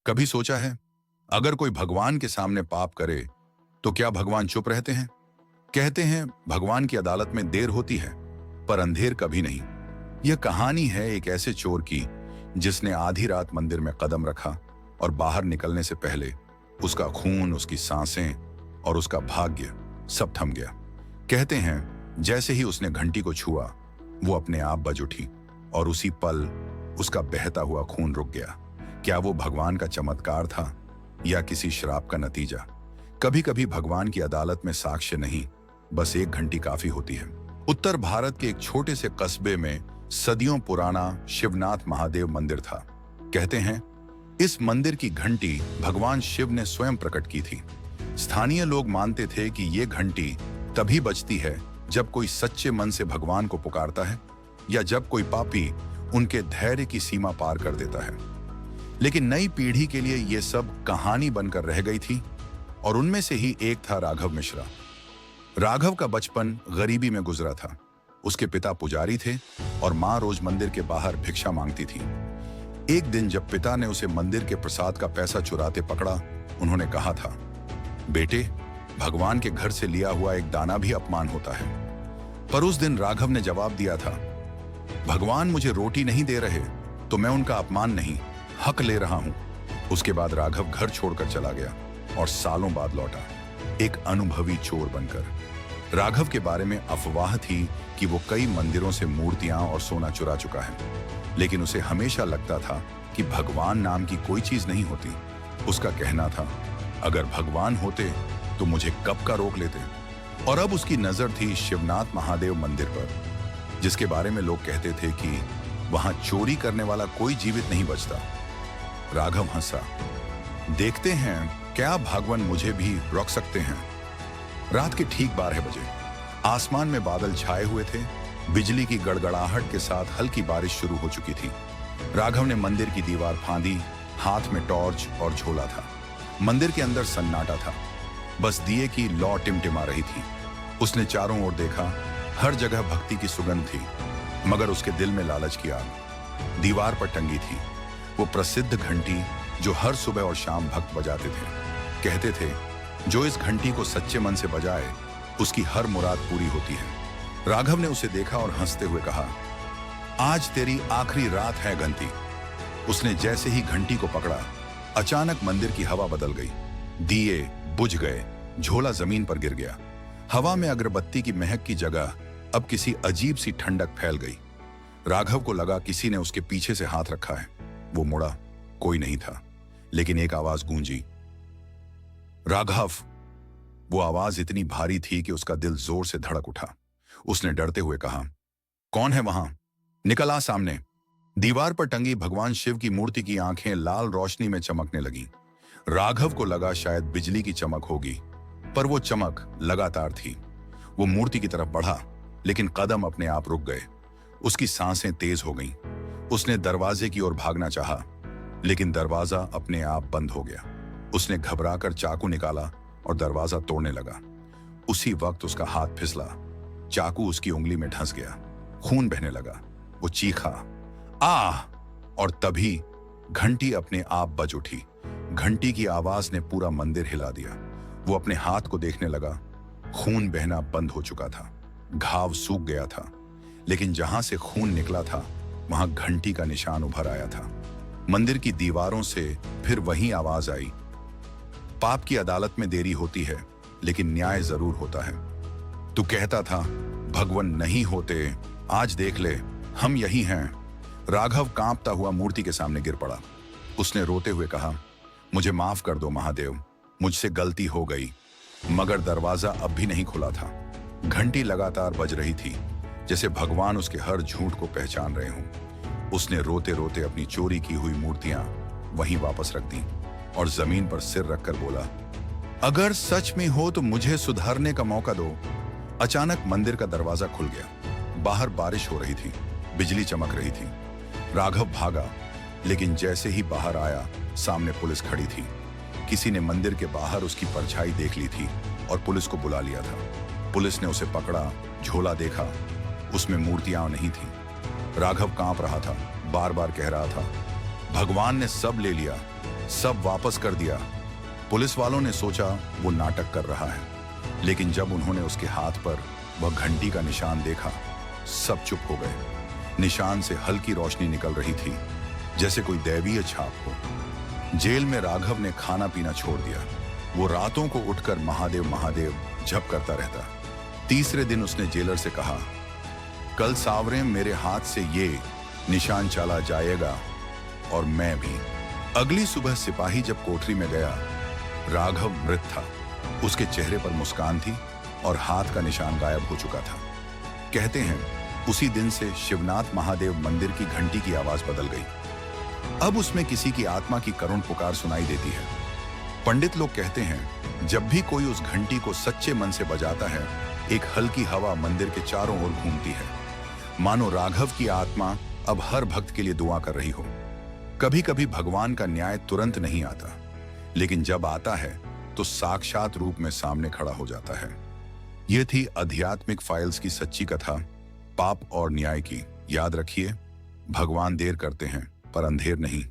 कभी सोचा है, अगर कोई भगवान के सामने पाप करे तो क्या भगवान चुप रहते हैं? कहते हैं भगवान की अदालत में देर होती है पर अंधेर कभी नहीं। यह कहानी है एक ऐसे चोर की जिसने आधी रात मंदिर में कदम रखा और बाहर निकलने से पहले उसका खून, उसकी सांसें और उसका भाग्य सब थम गया। कहते हैं जैसे ही उसने घंटी को छुआ वो अपने आप बज उठी और उसी पल उसका बहता हुआ खून रुक गया। क्या वो भगवान का चमत्कार था या किसी श्राप का नतीजा? कभी कभी भगवान की अदालत में साक्ष्य नहीं, बस एक घंटी काफी होती है। उत्तर भारत के एक छोटे से कस्बे में सदियों पुराना शिवनाथ महादेव मंदिर था। कहते हैं इस मंदिर की घंटी भगवान शिव ने स्वयं प्रकट की थी। स्थानीय लोग मानते थे कि ये घंटी तभी बजती है जब कोई सच्चे मन से भगवान को पुकारता है या जब कोई पापी उनके धैर्य की सीमा पार कर देता है। लेकिन नई पीढ़ी के लिए यह सब कहानी बनकर रह गई थी और उनमें से ही एक था राघव मिश्रा। राघव का बचपन गरीबी में गुजरा था। उसके पिता पुजारी थे और मां रोज मंदिर के बाहर भिक्षा मांगती थी। एक दिन जब पिता ने उसे मंदिर के प्रसाद का पैसा चुराते पकड़ा, उन्होंने कहा था, बेटे, भगवान के घर से लिया हुआ एक दाना भी अपमान होता है। पर उस दिन राघव ने जवाब दिया था, भगवान मुझे रोटी नहीं दे रहे तो मैं उनका अपमान नहीं, हक ले रहा हूं। उसके बाद राघव घर छोड़कर चला गया और सालों बाद लौटा, एक अनुभवी चोर बनकर। राघव के बारे में अफवाह थी कि वो कई मंदिरों से मूर्तियां और सोना चुरा चुका है, लेकिन उसे हमेशा लगता था कि भगवान नाम की कोई चीज नहीं होती। उसका कहना था, अगर भगवान होते तो मुझे कब का रोक लेते। और अब उसकी नजर थी शिवनाथ महादेव मंदिर पर, जिसके बारे में लोग कहते थे कि वहां चोरी करने वाला कोई जीवित नहीं बचता। राघव हंसा, देखते हैं क्या भगवान मुझे भी रोक सकते हैं। रात के ठीक 12 बजे आसमान में बादल छाए हुए थे। बिजली की गड़गड़ाहट के साथ हल्की बारिश शुरू हो चुकी थी। राघव ने मंदिर की दीवार फांदी, हाथ में टॉर्च और झोला था। मंदिर के अंदर सन्नाटा था, बस दिए की लौ टिमटिमा रही थी। उसने चारों ओर देखा, हर जगह भक्ति की सुगंध थी, मगर उसके दिल में लालच की आग। दीवार पर टंगी थी वो प्रसिद्ध घंटी जो हर सुबह और शाम भक्त बजाते थे। कहते थे जो इस घंटी को सच्चे मन से बजाए उसकी हर मुराद पूरी होती है। राघव ने उसे देखा और हंसते हुए कहा, आज तेरी आखिरी रात है घंटी। उसने जैसे ही घंटी को पकड़ा, अचानक मंदिर की हवा बदल गई। दिए बुझ गए, झोला जमीन पर गिर गया। हवा में अगरबत्ती की महक की जगह अब किसी अजीब सी ठंडक फैल गई। राघव को लगा किसी ने उसके पीछे से हाथ रखा है। वो मुड़ा, कोई नहीं था, लेकिन एक आवाज गूंजी, राघव। वो आवाज इतनी भारी थी कि उसका दिल जोर से धड़क उठा। उसने डरते हुए कहा, कौन है वहां? निकल आ सामने। दीवार पर टंगी भगवान शिव की मूर्ति की आंखें लाल रोशनी में चमकने लगी। राघव को लगा शायद बिजली की चमक होगी, पर वो चमक लगातार थी। वो मूर्ति की तरफ बढ़ा, लेकिन कदम अपने आप रुक गए। उसकी सांसें तेज हो गईं। उसने दरवाजे की ओर भागना चाहा, लेकिन दरवाजा अपने आप बंद हो गया। उसने घबराकर चाकू निकाला और दरवाजा तोड़ने लगा। उसी वक्त उसका हाथ फिसला, चाकू उसकी उंगली में धंस गया, खून बहने लगा। वो चीखा, आह! और तभी घंटी अपने आप बज उठी। घंटी की आवाज ने पूरा मंदिर हिला दिया। वो अपने हाथ को देखने लगा, खून बहना बंद हो चुका था। घाव सूख गया था, लेकिन जहां से खून निकला था वहां घंटी का निशान उभर आया था। मंदिर की दीवारों से फिर वही आवाज आई, पाप की अदालत में देरी होती है, लेकिन न्याय जरूर होता है। तू कहता था भगवान नहीं होते, आज देख ले, हम यही हैं। राघव कांपता हुआ मूर्ति के सामने गिर पड़ा। उसने रोते हुए कहा, मुझे माफ कर दो महादेव, मुझसे गलती हो गई। मगर दरवाजा अब भी नहीं खुला था। घंटी लगातार बज रही थी, जैसे भगवान उसके हर झूठ को पहचान रहे हों। उसने रोते रोते अपनी चोरी की हुई मूर्तियां वहीं वापस रख दी और जमीन पर सिर रखकर बोला, अगर सच में हो तो मुझे सुधारने का मौका दो। अचानक मंदिर का दरवाजा खुल गया। बाहर बारिश हो रही थी, बिजली चमक रही थी। राघव भागा, लेकिन जैसे ही बाहर आया, सामने पुलिस खड़ी थी। किसी ने मंदिर के बाहर उसकी परछाई देख ली थी और पुलिस को बुला लिया था। पुलिस ने उसे पकड़ा, झोला देखा, उसमें मूर्तियां नहीं थी। राघव कांप रहा था, बार बार कह रहा था, भगवान ने सब ले लिया, सब वापस कर दिया। पुलिस वालों ने सोचा वो नाटक कर रहा है, लेकिन जब उन्होंने उसके हाथ पर वह घंटी का निशान देखा, सब चुप हो गए। निशान से हल्की रोशनी निकल रही थी, जैसे कोई दैवीय छाप हो। जेल में राघव ने खाना पीना छोड़ दिया। वो रातों को उठकर महादेव महादेव जप करता रहता। तीसरे दिन उसने जेलर से कहा, कल सावरे मेरे हाथ से ये निशान चला जाएगा और मैं भी। अगली सुबह सिपाही जब कोठरी में गया, राघव मृत था। उसके चेहरे पर मुस्कान थी और हाथ का निशान गायब हो चुका था। कहते हैं उसी दिन से शिवनाथ महादेव मंदिर की घंटी की आवाज बदल गई। अब उसमें किसी की आत्मा की करुण पुकार सुनाई देती है। पंडित लोग कहते हैं जब भी कोई उस घंटी को सच्चे मन से बजाता है, एक हल्की हवा मंदिर के चारों ओर घूमती है, मानो राघव की आत्मा अब हर भक्त के लिए दुआ कर रही हो। कभी कभी भगवान का न्याय तुरंत नहीं आता, लेकिन जब आता है तो साक्षात रूप में सामने खड़ा हो जाता है। यह थी आध्यात्मिक फाइल्स की सच्ची कथा, पाप और न्याय की। याद रखिए, भगवान देर करते हैं पर अंधेर नहीं।